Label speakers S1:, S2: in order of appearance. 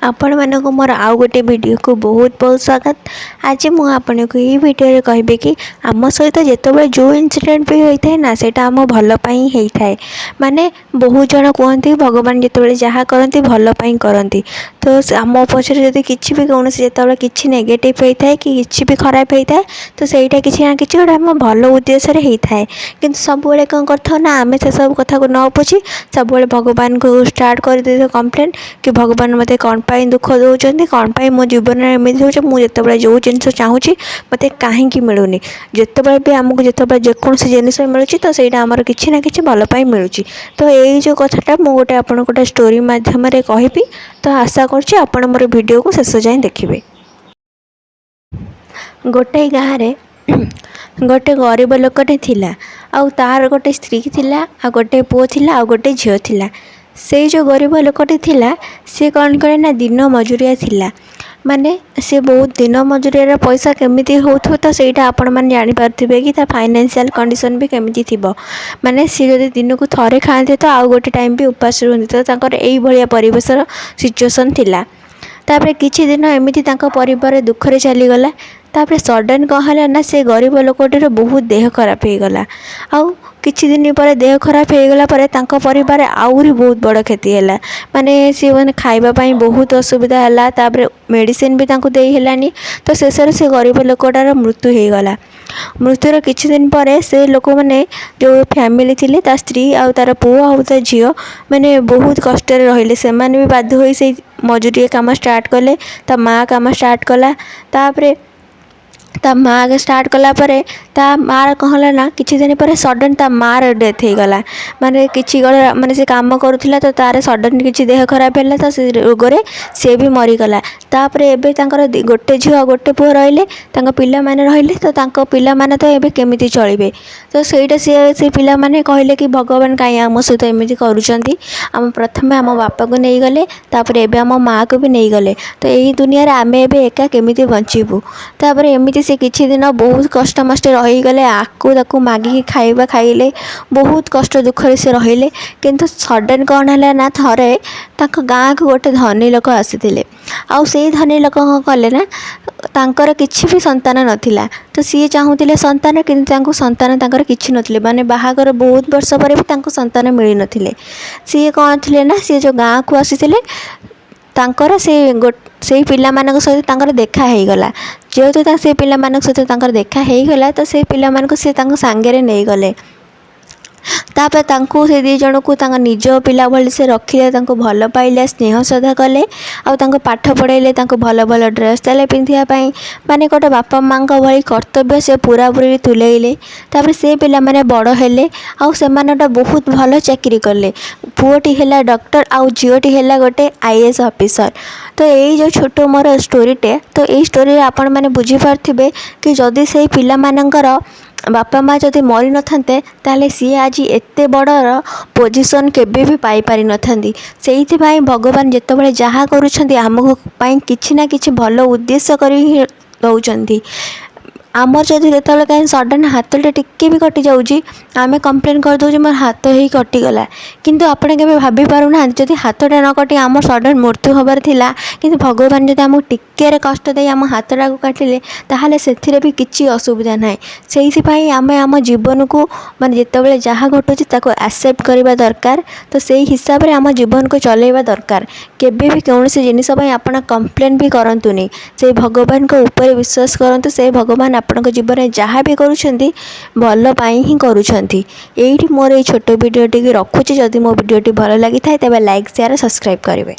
S1: आपण मानक मोर आउ गोटे वीडियो को बहुत बहुत स्वागत। आज मुझे आपन को ये वीडियो कहबी कि आम सहित जिते जो इनसीडेंट भी होता है ना सेटा आम भलपाई होता है। माने बहुत जन कहते भगवान जिते जहाँ करती भलपाई करती। तो आम पचर जब कि कौन जो कि नेगेटिव होता है कि किसी भी खराब होता है तो सहीटा किसी ना कि गोटे आम भल उद्देश्य होता है। कि सब कौन कर ना आम से सब कथा को न बुझी सब भगवान को स्टार्ट कर दे कम्प्लेन कि भगवान मत कौन दुख दौरान कौन मो जीवन में एमती हो मुझे जो जिन चाहूँगी मत कहीं मिलूनी जिते भी आमको जिते जेकोसी जिन मिलूँ तो सहीटा आमर कि ना कि भलपाई मिलूँ। तो यही जो कथाटा मुझे गोटे आपन गोटे स्टोरी मध्यम कहबी। तो आशा करुँच आप मोर वीडियो को शेष जाए देखिए। गोटे गाँव में गोटे गरीब लोकटे थिला आउ तार गोटे स्त्री थिला आ गोटे पुओ थिला आ गोटे झील थिला। से जो गरीब लोकटे थिला से कौन करे ना दिन मजुरिया थिला। माने से बहुत दिन मजुरिया पैसा केमिति होथो तो सेटा आपण माने जानि पारथिबे कि ता फाइनेंशियल कंडीशन भी केमिति थिबो। माने से जदि दिन को थरे खाते तो आउ गोटे टाइम भी उपास रुहंती। तो तांकर एई भलिया परिवेशर सिचुएशन थिला। तापर किछि दिन एमिति तांको परिवार दुखरे चली गला। तापर सडन कहला ना से गरीब लोकटर बहुत देह खराब हो गला। आउ किछि दिन पर देह खराब हो गला पर तांको परिवार आउरी बहुत बड़ क्षति हैला। माने सी माने खाइबा पई बहुत असुविधा हैला। तापर मेडिसिन भी तांको देई हेलानी। तो शेषर से गरीब लोकटार मृत्यु हो गला। मृत्युर किछि दिन पर से लोक माने जो फैमिली थिले ता स्त्री आउ तार पुओ आउ ता झियो माने बहुत कष्ट रहिले। से माने भी बाध्य होई से मजुरी काम स्टार्ट कले। ता माँ काम स्टार्ट कला। तापर ता माँ स्टार्ट कला परे ता माँ कहला ना किछि दिन पर सडन ता माँ डेथ हो गला। माने किछि माने से काम करूथिला तो तार सडन किछि देह खराब हैला तो से रोगरे से भी मरी गला। तापर एबे तांकर गोटे झियो गोटे पुओ रहिले तांको पिला माने रहिले। तो तांको पिला माने तो एबे केमिति चलिबे। तो सेटा से पिला माने कहले कि भगवान काई आम सहित एमिति करूचंती। आम प्रथमे आम बापा को नहीं गले तापर एबे आम माँ को भी नहीं गले। तो यही दुनिया रे आमे एबे एका केमिति बंचीबू। तापर एमिति से किछि दिन बहुत कष्ट मष्ट रही गले। आकु ताकू मागिकी खाइबा खाइले बहुत कष्ट दुखरे से रहिले। किंतु सडन कौन है ना थरे तांको गाँ को गोटे धनी लोक आसीथिले। आउ से धनी लोक कले ना तांकर किछि भी संतान नथिला। तो सी चाहूतिले संतान किंतु तांको संतान तांकर किछि नथिले। माने बाहागर बहुत वर्ष पर भी तांको संतान मिली नथिले। सी कौन थिले ना सी जो गाँ को आसीथिले तांकर से पिला मानक सहित तांकर देखा हो गला। जेहेतु से पिला मानक सहित तांकर देखा हो गला तो से पिला मानक से तांको सांगरे नहीं गले। तापर तांको से दी जन को तांको निज पिला भली से रखिले तांको भल पाइले स्नेह श्रद्धा कले। आउ तांको पाठ पढ़ाइले तांको भल भल ड्रेस देले पिंधिया पई। माने गोटे बापा माँ भली कर्तव्य से पूरा पूरी तुलेइले। तापर से पिला माने बड़ हेले आउ सेमानटा बहुत भल चाकरी कले। पुओटी हैला डॉक्टर आउ झीओटी हैला गोटे आईएएस ऑफिसर। तो यही जो छोट मोर स्टोरीटे तो यही स्टोरी आपण मैंने बुझीपारे कि जदि से पिला मानकर बापा माँ जदि मरी न थांते ताले सी आज एते बड़र पोजीशन केबे भी पाई पारि न थांती। सेइथि भाई भगवान जेतेबेले जहाँ करूछंती हमको पई किछि ना किछि भल उद्देश्य करी दउचंती। आमर जदि जेतेबेले कहीं सडन हाथटे टिके भी कटि जाउची आमे कंप्लेन कर दउची मोर हाथ ही कटिगला। किंतु आपण केबे भाबी पारु ना जदि हाथटा न कटि आमर सडन मृत्यु होबार थिला किंतु भगवान जदि आमको टिके कष्ट दे आम हाथटा को काटिले ताहले सेथिरे भी किछि असुविधा नाही। सेइथि पई आमे आम जीवन को माने जेतेबेले जहाँ घटुची ताको एक्सेप्ट करबा दरकार। तो सेही हिसाब रे आम जीवन को चलेबा दरकार। केबे भी कौनसी जिनिस पई आपण कंप्लेन भी करंतुनी। से भगवान को ऊपर विश्वास करंतु। से भगवान आपणक जीवन में जहाँ भी करुछंती भल पाई ही करुछंती। एइठी मोर ए छोट वीडियोटी रखुची। जदि मो वीडियोटी भल लगी थाए तबे लाइक शेयर सब्सक्राइब करेंगे।